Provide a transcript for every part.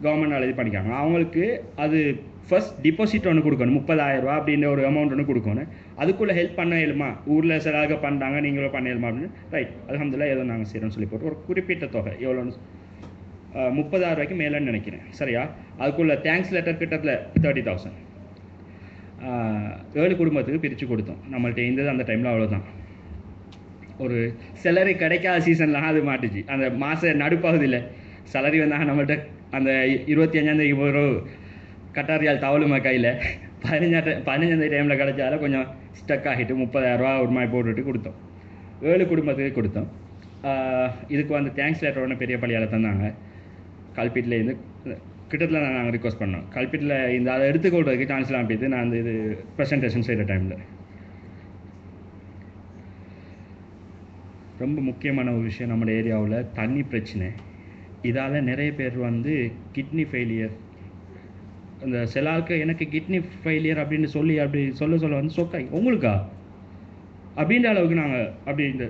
Government இது பண்ணிக்காங்க. அவங்களுக்கு அது ஃபர்ஸ்ட் டிபாசிட் ஒன்று கொடுக்கணும், 30,000 அப்படின்ற ஒரு அமௌண்ட் ஒன்று கொடுக்கணும். அதுக்குள்ளே ஹெல்ப் பண்ண இயலுமா, ஊரில் சிலாக பண்ணுறாங்க நீங்களும் பண்ண இயலுமா அப்படின்னு. ரைட், அல்ஹம்துலில்லாஹ் ஏதோ நாங்கள் செய்கிறோன்னு சொல்லி போட்டு ஒரு குறிப்பிட்ட தொகை எவ்வளோன்னு 30,000 மேலேன்னு நினைக்கிறேன், சரியா? அதுக்குள்ளே தேங்க்ஸ் லெட்டர் கிட்டத்தில் 30,000 7 குடும்பத்துக்கு பிரித்து கொடுத்தோம். நம்மள்ட்ட இருந்தது அந்த டைமில் அவ்வளோதான். ஒரு சேலரி கிடைக்காத சீசன்லாம் அது மாட்டுச்சு. அந்த மாத நடுப்பகுதியில் சேலரி வந்தாங்க நம்மள்ட்ட அந்த 25ஆந்தேதி ஒரு கட்டாரியால் தவளுமா கையில் 15ஆந்தேதி டைமில் கிடைச்சால கொஞ்சம் ஸ்டக் ஆகிட்டு 30,000 ஒரு மாதிரி போட்டுட்டு கொடுத்தோம். 7 குடும்பத்துக்கு கொடுத்தோம். இதுக்கு வந்து தேங்க்ஸ் லெட்டர் ஒன்று பெரிய பள்ளியால் தந்தாங்க. கல்பீட்டிலேருந்து கிட்டத்தில் நாங்கள் ரிக்வஸ்ட் பண்ணோம். கல்பீட்டில் இந்த அதை எடுத்துக்கொள்றதுக்கு சான்ஸ்லாம் போய்த்து நான் அந்த இது ப்ரெசன்டேஷன் செய்கிற டைமில் ரொம்ப முக்கியமான ஒரு விஷயம், நம்ம ஏரியாவில் தண்ணி பிரச்சனை. இதால் நிறைய பேர் வந்து கிட்னி ஃபெயிலியர், அந்த சிலாவுக்கு எனக்கு கிட்னி ஃபெயிலியர் அப்படின்னு சொல்லி அப்படி சொல்ல வந்து சொக்காய் உங்களுக்கா அப்படின்ற அளவுக்கு நாங்கள் அப்படின்ற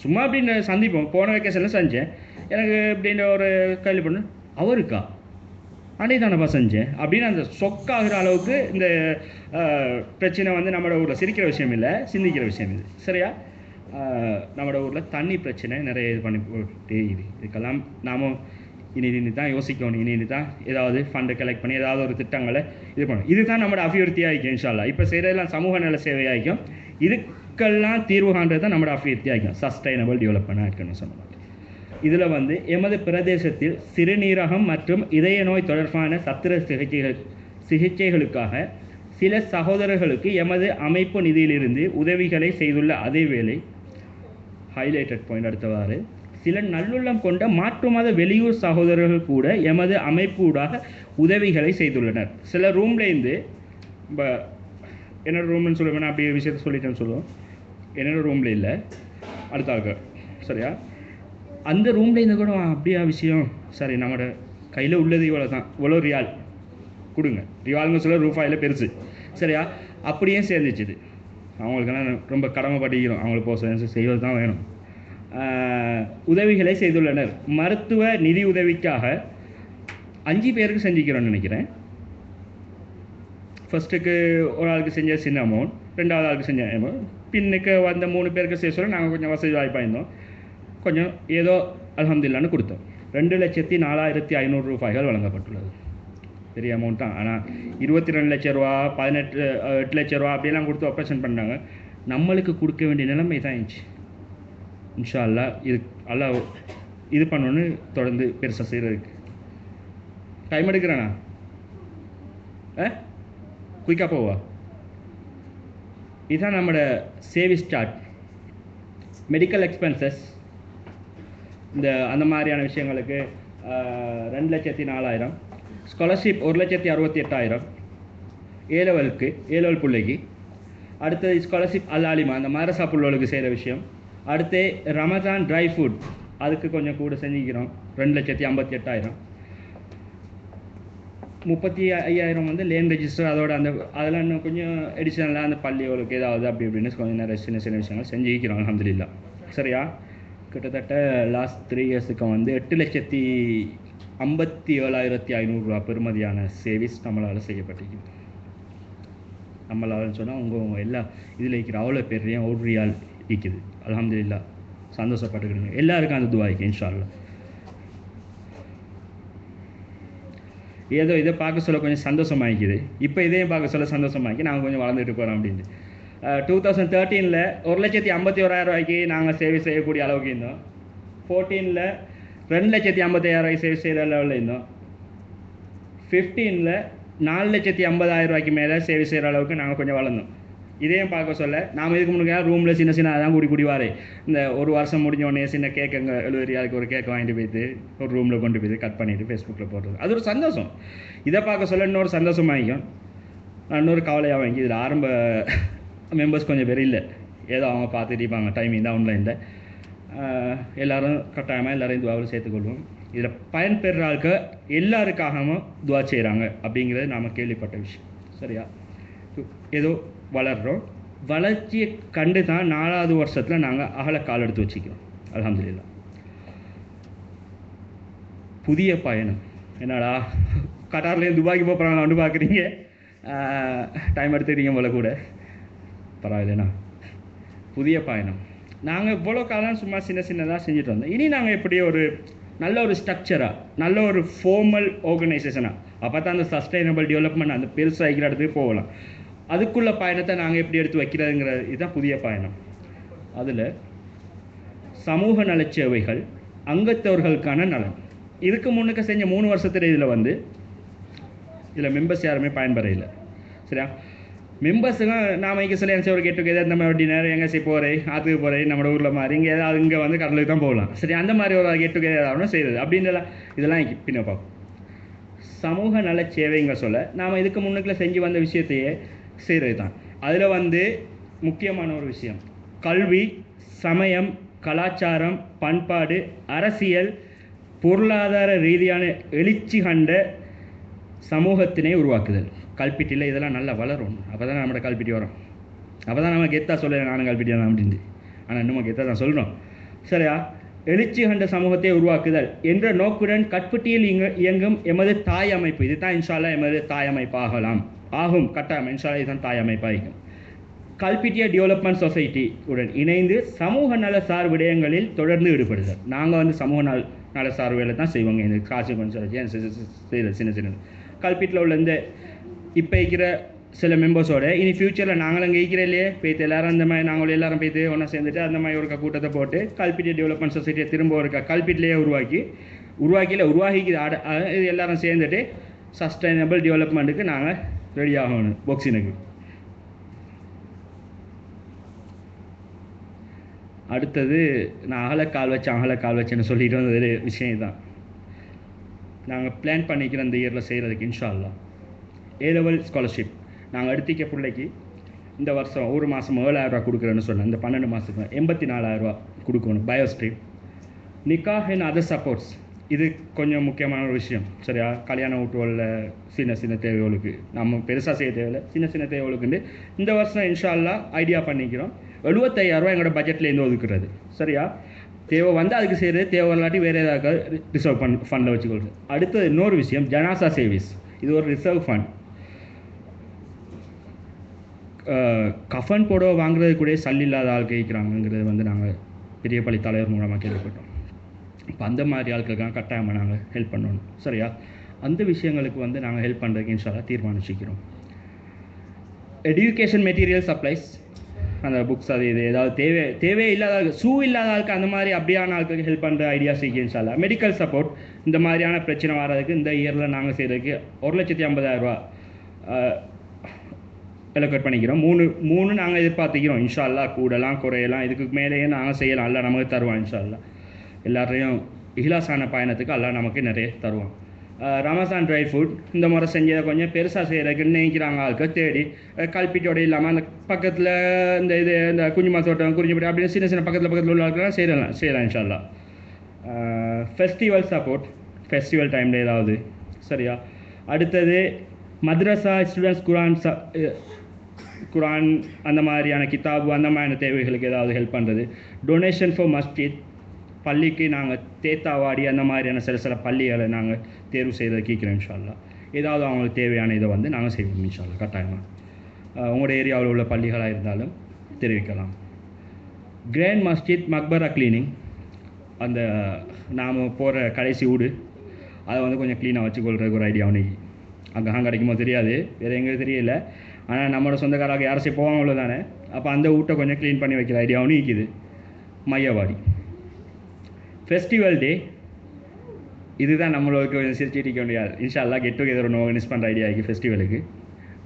சும்மா அப்படின்னு சந்திப்போம். போன வெக்கேஷனில் செஞ்சேன், எனக்கு அப்படின்ற ஒரு கேள்வி பண்ண அவருக்கா அன்றைக்கி தானப்பா செஞ்சேன் அப்படின்னு அந்த சொக்காகிற அளவுக்கு இந்த பிரச்சனை வந்து நம்மளோட ஊரில் சிரிக்கிற விஷயம் இல்லை, சிந்திக்கிற விஷயம் இது, சரியா? நம்மளோட ஊரில் தண்ணி பிரச்சனை நிறைய இது பண்ணி போட்டே இதுக்கெல்லாம் நாம் இனி தான் யோசிக்கணும். இனி தான் ஏதாவது ஃபண்டு கலெக்ட் பண்ணி ஏதாவது ஒரு திட்டங்களை இது பண்ணணும். இதுதான் நம்மளோட அபிவிருத்தியாக இருக்கும். இன்ஷா அல்லாஹ் இப்போ செய்கிறதெல்லாம் சமூக நல சேவையாகும். இதுக்கெல்லாம் தீர்வு காண்றது தான் நம்மளோட அபிவிருத்தியாகும், சஸ்டைனபிள் டெவலப்மெண்ட்டாக இருக்குன்னு சொன்னாங்க. இதில் வந்து எமது பிரதேசத்தில் சிறுநீரகம் மற்றும் இதய நோய் தொடர்பான சத்திர சிகிச்சைகளுக்காக சில சகோதரர்களுக்கு எமது அமைப்பு நிதியிலிருந்து உதவிகளை செய்துள்ள அதேவேளை ஹைலைட்டட் பாயிண்ட் அடுத்தவாறு சில நல்லுள்ளம் கொண்ட மாற்று மத வெளியூர் சகோதரர்கள் கூட எமது அமைப்பூடாக உதவிகளை செய்துள்ளனர். சில ரூம்லேருந்து இப்போ என்னோடய ரூம்னு சொல்லுவேன், அப்படி விஷயத்த சொல்லிட்டேன்னு சொல்லுவோம். என்னோடய ரூமில் இல்லை, அடுத்த ஆளுக்கு, சரியா? அந்த ரூமில் இருந்து கூட அப்படியா விஷயம், சரி நம்மளோட கையில் உள்ளது இவ்வளோ தான், இவ்வளோ ரியால் கொடுங்க, ரியால்னு சொல்ல ரூபாயில் பெருசு, சரியா? அப்படியே சேர்ந்துச்சுது. அவங்களுக்கெல்லாம் ரொம்ப கடமைப்பட்டிக்கிறோம், அவங்களுக்கு போக செய்வது தான் வேணும். உதவிகளை செய்துள்ளனர். மருத்துவ நிதி உதவிக்காக 5 பேருக்கு செஞ்சுக்கிறோன்னு நினைக்கிறேன். ஃபஸ்ட்டுக்கு ஒரு ஆளுக்கு செஞ்ச சின்ன அமௌண்ட், 2வது ஆளுக்கு செஞ்ச அமௌண்ட், பின்னுக்கு வந்த 3 பேருக்கு செய்ய சொல்ல நாங்கள் கொஞ்சம் வசதி வாய்ப்பாக இருந்தோம், கொஞ்சம் ஏதோ அல்ஹம்துலில்லாஹ்னு கொடுத்தோம். 2,04,500 ரூபாய்கள் வழங்கப்பட்டுள்ளது. பெரிய அமௌண்ட் தான். ஆனால் 22 லட்ச ரூபா, 8 லட்ச ரூபா அப்படியெல்லாம் கொடுத்து ஆப்ரேஷன் பண்ணாங்க. நம்மளுக்கு கொடுக்க வேண்டிய நிலைமை தான் இருந்துச்சு. இன்ஷா அல்லாஹ் இது அல்லாஹ் இது பண்ணணுன்னு தொடர்ந்து பெருசாக செய்கிறதுக்கு டைம் எடுக்கிறேண்ணா. குயிக்காக போவா. இதுதான் நம்மளோட சேவிங் ஸ்டார்ட். மெடிக்கல் எக்ஸ்பென்சஸ் இந்த அந்த மாதிரியான விஷயங்களுக்கு 2,04,000. ஸ்காலர்ஷிப் 1,68,000 ஏலெவலுக்கு, ஏலெவல் பிள்ளைக்கு. அடுத்தது ஸ்காலர்ஷிப் அல்லாலிமா, அந்த மதரசா பிள்ளைகளுக்கு செய்கிற விஷயம். அடுத்து ரமதான் ட்ரை ஃபுட், அதுக்கு கொஞ்சம் கூட செஞ்சுக்கிறோம், 2,58,000. 35,000 வந்து லேன் ரெஜிஸ்டர், அதோட அந்த அதெல்லாம் இன்னும் கொஞ்சம் எடிஷனலாக அந்த பள்ளிகளுக்கு ஏதாவது அப்படி இப்படின்னு கொஞ்சம் நிறைய சின்ன சின்ன விஷயங்கள் செஞ்சுக்கிறோம் அல்ஹம்துலில்லாஹ், சரியா? கிட்டத்தட்ட லாஸ்ட் 3 இயர்ஸுக்கு வந்து 8,57,500 ரூபா பெறுமதியான சேவிஸ் நம்மளால் செய்யப்பட்டிருக்கு. நம்மளால் சொன்னால் உங்கள் எல்லா இதில் இருக்கிற அவ்வளோ பெரிய ஒரு ரியால் இருக்குது. அல்ஹம்துலில்லாஹ், சந்தோஷப்பட்டுக்கிடுங்க. எல்லாருக்கும் அந்த துவா இருக்குது இன்ஷா அல்லாஹ். ஏதோ இதை பார்க்க சொல்ல கொஞ்சம் சந்தோஷமாகிக்குது. இப்போ இதையும் பார்க்க சொல்ல சந்தோஷமாக்கி நாங்கள் கொஞ்சம் வளர்ந்துட்டு போகிறோம் அப்படின்ட்டு. 2013 1,51,000 ரூபாய்க்கு நாங்கள் சேவை செய்யக்கூடிய அளவுக்கு இருந்தோம். 14 2,55,000 சேவை செய்கிற லெவலில் இருந்தோம். 15 4,50,000 ரூபாய்க்கு மேலே சேவை செய்கிற அளவுக்கு நாங்கள் கொஞ்சம் வளர்ந்தோம். இதையும் பார்க்க சொல்ல நாம் இதுக்கு முன்னாடி ரூமில் சின்ன சின்ன அதான் கூடி வாரே. இந்த ஒரு வருஷம் முடிஞ்ச உடனே சின்ன கேக்குங்க 70 ரியாலுக்கு ஒரு கேக் வாங்கிட்டு போய்ட்டு ஒரு ரூமில் கொண்டு போய் கட் பண்ணிவிட்டு ஃபேஸ்புக்கில் போடுறது, அது ஒரு சந்தோஷம். இதை பார்க்க சொல்ல இன்னொரு சந்தோஷமாகிக்கும், இன்னொரு கவலையாக வாங்கி. இதில் ஆரம்ப மெம்பர்ஸ் கொஞ்சம் பேர் இல்லை, ஏதோ அவங்க பார்த்துட்டு இருப்பாங்க, டைமிங் தான் ஆன்லைனில். எல்லோரும் கட்டாயமாக எல்லோரையும் துவாவில் சேர்த்துக்கொள்வோம். இதில் பயன்பெறுற ஆளுக்கு எல்லாருக்காகவும் துவா செய்கிறாங்க அப்படிங்கிறது நாம் கேள்விப்பட்ட விஷயம், சரியா? ஏதோ வளர்கிறோம், வளர்ச்சியை கண்டு தான் 4வது வருஷத்தில் நாங்கள் அகல கால் எடுத்து வச்சுக்கிறோம் அல்ஹம்துலில்லாஹ். புதிய பயணம் என்னடா கட்டார்லேருந்து துபாய்க்கு போகிறாங்களா வந்து பார்க்குறீங்க, டைம் எடுத்துக்கிட்டீங்க போல கூட. பரவாயில்லைண்ணா. புதிய பயணம் நாங்கள் இவ்வளோ காலம் சும்மா சின்ன சின்னதாக செஞ்சுட்டு வந்தோம். இனி நாங்கள் எப்படி ஒரு நல்ல ஒரு ஸ்ட்ரக்சராக, நல்ல ஒரு ஃபார்மல் ஆர்கனைசேஷனாக, அப்போ தான் அந்த சஸ்டைனபிள் டெவலப்மெண்ட் அந்த பெருசாகிற இடத்துக்கு போகலாம். அதுக்குள்ள பயணத்தை நாங்கள் எப்படி எடுத்து வைக்கிறதுங்கிற இதுதான் புதிய பயணம். அதில் சமூக நலச்சேவைகள், அங்கத்தவர்களுக்கான நலன், இதுக்கு முன்னுக்கு செஞ்ச 3 வருஷத்துல இதில் மெம்பர்ஸ் யாருமே பயன்பெறையில்லை. சரியா? மெம்பர்ஸுங்க நாம் இங்கே சொல்லி ஒரு கெட் டுகெதர் இந்த மாதிரி டின்னர் எங்கே சரி போகிறேன், ஆற்றுக்கு போகிறேன், நம்ம ஊரில் மாதிரி இங்கே ஏதாவது இங்கே வந்து கடலுக்கு தான் போகலாம். சரி, அந்த மாதிரி ஒரு கெட் டுகெதர் ஆகணும் செய்கிறது அப்படின்றலாம். இதெல்லாம் பின்ன பார்ப்போம். சமூக நல சேவைங்க சொல்ல நாம் இதுக்கு முன்னுக்குள்ள செஞ்சு வந்த விஷயத்தையே செய்கிறது தான். அதில் முக்கியமான ஒரு விஷயம் கல்வி, சமயம், கலாச்சாரம், பண்பாடு, அரசியல், பொருளாதார ரீதியான எழுச்சி கண்ட சமூகத்தினை உருவாக்குதல். கல்பிட்டியில் இதெல்லாம் நல்லா வளரும். அப்போ தான் நம்மளோட கல்பிட்டி வரும். அப்போ தான் நம்ம கெத்தாக சொல்ல நானும் கல்பிட்டியா தான் அப்படின்னு. ஆனால் இன்னும் கெத்தாக தான் சொல்லணும். சரியா? எழுச்சி கண்ட சமூகத்தை உருவாக்குதல் என்ற நோக்குடன் கட்பட்டியில் இயங்கும் எமது தாய் அமைப்பு, இதுதான் இன்ஷால்லா எமது தாய் அமைப்பாகலாம். ஆகும் கட்டாயம் இன்ஷால்லா இதுதான் தாய் அமைப்பாகும். கல்பிட்டிய டெவலப்மெண்ட் சொசைட்டி உடன் இணைந்து சமூக நல சார் விடயங்களில் தொடர்ந்து ஈடுபடுதல். நாங்கள் சமூக நல சார் வேலை தான் செய்வாங்க. இந்த காசு கொஞ்சம் செய்யறது சின்ன சின்ன கல்பிட்டில் உள்ள இந்த இப்போ இருக்கிற சில மெம்பர்ஸோட இனி ஃப்யூச்சரில் நாங்களும் அங்கே இருக்கிற இல்லையே போய்த்து எல்லோரும் அந்த மாதிரி நாங்களும் எல்லாரும் போய்த்து ஒன்றா சேர்ந்துட்டு அந்த மாதிரி ஒரு கூட்டத்தை போட்டு கல்பிட்டிய டெவலப்மெண்ட் சொசைட்டியை திரும்ப ஒரு கல்பிட்டிலேயே உருவாக்கிக்கிது எல்லாரும் சேர்ந்துட்டு சஸ்டைனபிள் டெவலப்மெண்ட்டுக்கு நாங்கள் ரெடி ஆகணும். பொக்ஸினுக்கு அடுத்தது நான் அகலக்கால் வச்சேன்னு சொல்லிட்டு வந்தது விஷயம் தான். நாங்கள் பிளான் பண்ணிக்கிற இந்த இயரில் செய்கிறதுக்கு இன்ஷா அல்லாஹ் A-level ஸ்காலர்ஷிப் நாங்கள் எடுத்திக்க பிள்ளைக்கு இந்த வருஷம் ஒரு மாதம் 7,000 ரூபா கொடுக்குறேன்னு சொன்னேன். இந்த 12 மாதத்துக்கு 84,000 ரூபா கொடுக்கணும். பயோஸ்ட்ரீம், நிக்காஹ் அண்ட் அதர் சப்போர்ட்ஸ், இது கொஞ்சம் முக்கியமான ஒரு விஷயம். சரியா? கல்யாண வீட்டுகளில் சின்ன சின்ன தேவைகளுக்கு நம்ம பெருசாக செய்ய தேவையில்லை, சின்ன சின்ன தேவைகளுக்குண்டு இந்த வருஷம் இன்ஷா அல்லாஹ் ஐடியா பண்ணிக்கிறோம். 75,000 ரூபா எங்களோட பட்ஜெட்லேருந்து ஒதுக்குறது. சரியா? தேவை அதுக்கு செய்கிறது, தேவை இல்லாட்டி வேறு ஏதாவது ரிசர்வ் ஃபண்டில் வச்சுக்கொள்கிறது. அடுத்தது இன்னொரு விஷயம் ஜனாசா சேவிஸ். இது ஒரு ரிசர்வ் ஃபண்ட். கஃபன் புடவை வாங்குறது கூட சல் இல்லாத ஆள் கேட்குறாங்கிறது நாங்கள் பெரிய பள்ளி தலைவர் மூலமாக கேள்விப்பட்டோம். இப்போ அந்த மாதிரி ஆட்களுக்காக கட்டாயமாக நாங்கள் ஹெல்ப் பண்ணணும். சரியா? அந்த விஷயங்களுக்கு நாங்கள் ஹெல்ப் பண்ணுறதுக்கு இன்ஷால்லா தீர்மானிச்சிக்கிறோம். எஜுகேஷன் மெட்டீரியல் சப்ளைஸ், அந்த புக்ஸ் அது இது ஏதாவது தேவையே இல்லாத ஷூ இல்லாத ஆளுக்கு அந்த மாதிரி அப்படியான ஆளுக்கு ஹெல்ப் பண்ணுற ஐடியா செய்ய இன்ஷால்லா. மெடிக்கல் சப்போர்ட், இந்த மாதிரியான பிரச்சனை வர்றதுக்கு இந்த இயரில் நாங்கள் செய்கிறதுக்கு 1,50,000 ரூபா எலோகேட் பண்ணிக்கிறோம். மூணு நாங்கள் எதிர்பார்த்துக்கிறோம். இன்ஷா அல்லாஹ் கூடலாம் குறையலாம், இதுக்கு மேலேயே நாங்கள் செய்யலாம். அல்லாஹ் நமக்கு தருவான் இன்ஷா அல்லாஹ். எல்லாரையும் இஹ்லாஸான பயணத்துக்கு அல்லாஹ் நமக்கு நிறைய தருவான். ரமசான் ட்ரை ஃபுட் இந்த முறை செஞ்சதை கொஞ்சம் பெருசாக செய்கிறதுக்கு நினைக்கிறாங்க ஆளுக்கு தேடி கல்பிட்டோடு இல்லாமல் அந்த பக்கத்தில் இந்த குஞ்சுமா தோட்டம் குறிஞ்சிப்பட்டி அப்படின்னு சின்ன சின்ன பக்கத்தில் உள்ள ஆளுக்கெல்லாம் செய்யலாம் இன்ஷா அல்லாஹ். ஃபெஸ்டிவல் சப்போர்ட், ஃபெஸ்டிவல் டைமில் ஏதாவது. சரியா? அடுத்தது மദ്രസா ஸ்டூடெண்ட்ஸ் குரான் அந்த மாதிரியான கிதாபு அந்த மாதிரியான தேவைகளுக்கு ஏதாவது ஹெல்ப் பண்ணுறது. டொனேஷன் ஃபார் மஸ்ஜித், பள்ளிக்கு நாங்கள் தேத்தாவாடி அந்த மாதிரியான சில பள்ளிகளை நாங்கள் தேர்வு செய்கிறத கேட்குறோம் இன்ஷா அல்லாஹ். ஏதாவது அவங்களுக்கு தேவையான இதை நாங்கள் செய்வோம் இன்ஷா அல்லாஹ் கட்டாயமாக. உங்களோட ஏரியாவில் உள்ள பள்ளிகளாக இருந்தாலும் தெரிவிக்கலாம். கிராண்ட் மஸ்ஜித் மக்பரா கிளீனிங், அந்த நாம் போகிற கடைசி வீடு அதை கொஞ்சம் க்ளீனாக வச்சுக்கொள்றதுக்கு ஒரு ஐடியா ஒன்று அங்கே கிடைக்குமோ தெரியாது, வேறு எங்கே தெரியல. ஆனால் நம்மளோட சொந்தக்காராக யாராச்சும் போவாங்களோ தானே, அப்போ அந்த வீட்டை கொஞ்சம் க்ளீன் பண்ணி வைக்கிற ஐடியா ஒன்று இருக்குது. மையவாடி ஃபெஸ்டிவல் டே, இதுதான் நம்மளுக்கு கொஞ்சம் சிரிச்சிட்டிக்க முடியாது. இன்ஷா அல்லாஹ் கெட் டுகெதர் ஒன்று ஆர்கனைஸ் பண்ணுற ஐடியா இருக்குது. ஃபெஸ்டிவலுக்கு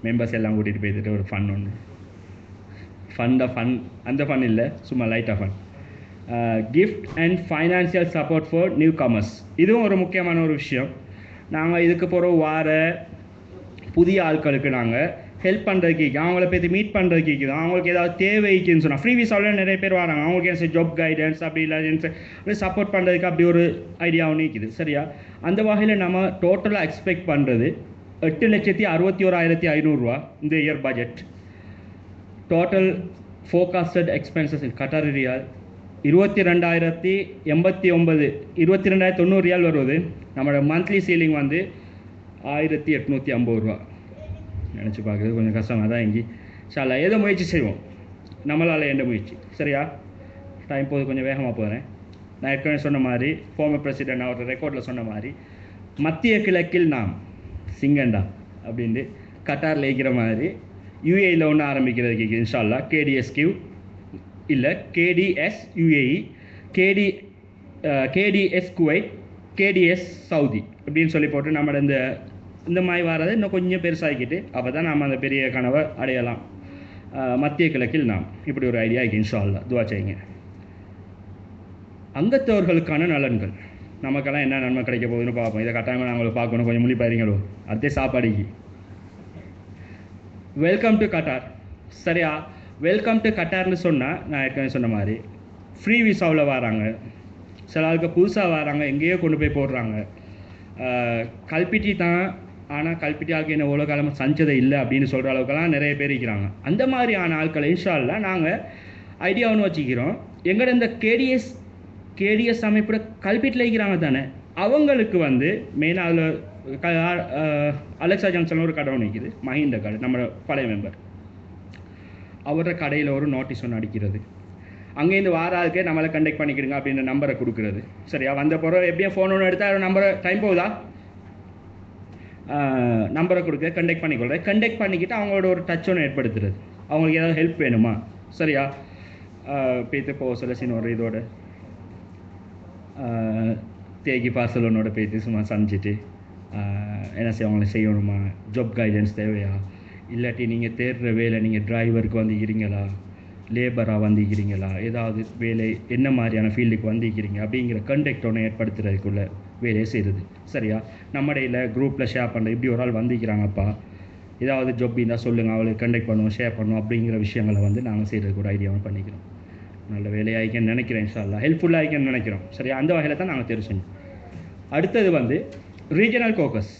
மெம்பர்ஸ் எல்லாம் கூட்டிகிட்டு போய்ட்டு ஒரு ஃபன் ஒன்று அந்த ஃபன் இல்லை, சும்மா லைட்டாக fun. Gift and financial support for new commerce, இதுவும் ஒரு முக்கியமான ஒரு விஷயம். நாங்கள் இதுக்கு போகிற புதிய ஆட்களுக்கு நாங்கள் ஹெல்ப் பண்ணுறதுக்கு, அவங்கள போய் மீட் பண்ணுறதுக்கு இருக்குது. அவங்களுக்கு ஏதாவது தேவைக்குன்னு சொன்னால் ஃப்ரீ விசாவில் நிறைய பேர் வராங்க. அவங்களுக்கு என்ன ஜாப் கைடன்ஸ் அப்படி இல்லை சப்போர்ட் பண்ணுறதுக்கு அப்படி ஒரு ஐடியா ஒன்று இருக்குது. சரியா? அந்த வகையில் நம்ம டோட்டலாக எக்ஸ்பெக்ட் பண்ணுறது 8,61,500 ரூபா இந்த இயர் பட்ஜெட். டோட்டல் ஃபோகாஸ்டட் எக்ஸ்பென்சஸ் இன் கட்டார் ரியால் 22,089 22,090 ரியால் வருவது. நம்மளோட மந்த்லி சீலிங் வந்து 1,850 ரூபா. நினச்சி பார்க்குறது கொஞ்சம் கஷ்டமாக தான் இங்கே. சாலா ஏதோ முயற்சி செய்வோம், நம்மளால் எந்த முயற்சி. சரியா? டைம் போது கொஞ்சம் வேகமாக போகிறேன். நான் ஏற்கனவே சொன்ன மாதிரி ஃபார்மர் பிரசிடென்ட் அவர் ரெக்கார்டில் சொன்ன மாதிரி மத்திய கிழக்கில் நாம் சிங்கண்டா அப்படின்ட்டு கட்டாரில் இருக்கிற மாதிரி யூஏயில் ஒன்று ஆரம்பிக்கிறதுக்கு இன்ஷா அல்லாஹ் கேடிஎஸ்கியூ இல்லை KDS UAE, KDS Kuwait, KDS Saudi அப்படின்னு சொல்லி போட்டு நம்மளோட இந்த மாதிரி வரதை இன்னும் கொஞ்சம் பெருசாகிக்கிட்டு அப்போ தான் நம்ம அந்த பெரிய கனவை அடையலாம். மத்திய கிழக்கில் நாம் இப்படி ஒரு ஐடியா இருக்கு. இன்ஷா அல்லாஹ் துவா செய்யுங்க. அங்கத்தவர்களுக்கான நலன்கள், நமக்கெல்லாம் என்ன நன்மை கிடைக்க போகுதுன்னு பார்ப்போம். இதை கட்டாயமாக நாங்கள் பார்க்கணும். கொஞ்சம் முழிப்பாருங்களோ அதே சாப்பாடுக்கு. Welcome to Qatar. சரியா? வெல்கம் டு கட்டார்னு சொன்னால் நான் ஏற்கனவே சொன்ன மாதிரி ஃப்ரீ விசாவில் வராங்க, சில ஆளுக்கு புதுசாக வராங்க, எங்கேயோ கொண்டு போய் போடுறாங்க. கல்பிட்டி தான், ஆனால் கல்பிட்டி ஆளுக்கு என்ன எவ்வளோ காலமாக சஞ்சதை இல்லை அப்படின்னு சொல்கிற அளவுக்கெல்லாம் நிறைய பேர் இருக்கிறாங்க. அந்த மாதிரியான ஆட்களை இன்ஷா அல்லாஹ் நாங்கள் ஐடியா ஒன்று வச்சுக்கிறோம். எங்களோட இந்த கேடிஎஸ் அமைப்போட கல்பிட்டில் இருக்கிறாங்க தானே, அவங்களுக்கு வந்து மெயினாக அதில் அலெக்சா ஜான்சன் ஒரு கடை ஒன்று நிற்கிது, மஹிந்த கடை, நம்ம பழைய மெம்பர். அவரோட கடையில் ஒரு நோட்டீஸ் ஒன்று அடிக்கிறது, அங்கேருந்து வாராதுக்கே நம்மளை கண்டெக்ட் பண்ணிக்கிடுங்க அப்படின்ற நம்பரை கொடுக்குறது. சரியா? வந்த பிறகு எப்படியும் ஃபோன் ஒன்று எடுத்தால் நம்பரை டைம் போகுதா, நம்பரை கொடுக்க கண்டெக்ட் பண்ணிக்கொள்கிறேன். கண்டெக்ட் பண்ணிக்கிட்டு அவங்களோட ஒரு டச் ஒன்று ஏற்படுத்துறது. அவங்களுக்கு ஏதாவது ஹெல்ப் வேணுமா? சரியா? பேத்து போக சொல்ல சின்ன ஒரு இதோட தேக்கி பார்சல் ஒன்னோட பேத்து சும்மா சமைச்சிட்டு என்ன அவங்களை செய்யணுமா, ஜாப் கைடன்ஸ் தேவையா, இல்லாட்டி நீங்கள் தேடுற வேலை நீங்கள் டிரைவருக்கு வந்துக்கிறீங்களா, லேபராக வந்துக்கிறீங்களா, ஏதாவது வேலை என்ன மாதிரியான ஃபீல்டுக்கு வந்துக்கிறீங்க அப்படிங்கிற கண்டெக்ட் ஒன்று ஏற்படுத்துறதுக்குள்ள வேலையை செய்கிறது. சரியா? நம்மடையில் குரூப்பில் ஷேர் பண்ணுற இப்படி ஒரு ஆள் வந்துக்கிறாங்கப்பா, ஏதாவது ஜாப் இருந்தால் சொல்லுங்கள், அவளுக்கு கண்டெக்ட் பண்ணுவோம், ஷேர் பண்ணுவோம் அப்படிங்கிற விஷயங்களை வந்து நாங்கள் செய்கிறது கூட ஐடியாவும் பண்ணிக்கிறோம். நல்ல வேலையாகிக்கன்னு நினைக்கிறேன். இன்ஷா அல்லாஹ் ஹெல்ப்ஃபுல்லாக ஆகிக்கன்னு நினைக்கிறோம். சரியா? அந்த வகையில் தான் நாங்கள் தெரிவு செஞ்சோம். அடுத்தது வந்து ரீஜனல் கோக்கஸ்.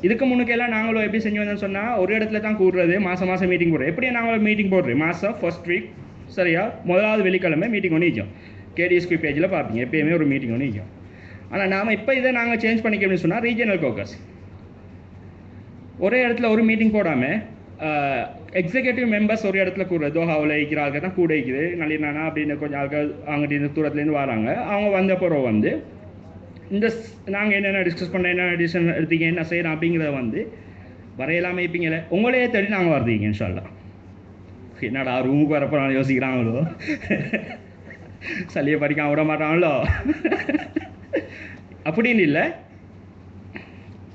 இதுக்கு முன்னுக்கெல்லாம் நாங்களும் எப்படி செஞ்சு வந்தோம்னு சொன்னால் ஒரு இடத்துல தான் கூடுறது, மாதம் மீட்டிங் போடுறோம். எப்படியும் நாங்களும் மீட்டிங் போடுறோம் மாதம் ஃபர்ஸ்ட் வீக். சரியா? முதலாவது வெள்ளிக்கிழமை மீட்டிங் ஒன்று நிற்கும். கேடிஎஸ்கியூ பேஜில் பார்ப்பீங்க, எப்பயுமே ஒரு மீட்டிங் ஒன்று நிற்கும். ஆனால் நாம் இப்போ இதை நாங்கள் சேஞ்ச் பண்ணிக்கணும்னு சொன்னால் ரீஜனல் கோக்கஸ். ஒரே இடத்துல ஒரு மீட்டிங் போடாமல் எக்ஸிக்யூட்டிவ் மெம்பர்ஸ் ஒரு இடத்துல கூடுறது. தோஹாவில் இருக்கிற ஆளுக்கு தான் கூட இருக்குது, நல்லினானா அப்படின்னு கொஞ்சம் ஆட்கள் அங்கிட்ட இந்த தூரத்துலேருந்து வராங்க. அவங்க வந்த பிறகு வந்து இந்த நாங்கள் என்னென்ன டிஸ்கஸ் பண்ண, என்ன டிசிஷன் எடுத்தீங்க, என்ன செய்கிறோம் அப்படிங்கிறத வந்து வரையலாமல் இருப்பீங்களே, உங்களையே தேடி நாங்கள் வருதீங்க. இன்ஷா அல்லாஹ். என்னடா ரூமுக்கு வரப்போ நான் யோசிக்கிறாங்களோ, சளியை படிக்காம விட மாட்டாங்களோ அப்படின்னு இல்லை,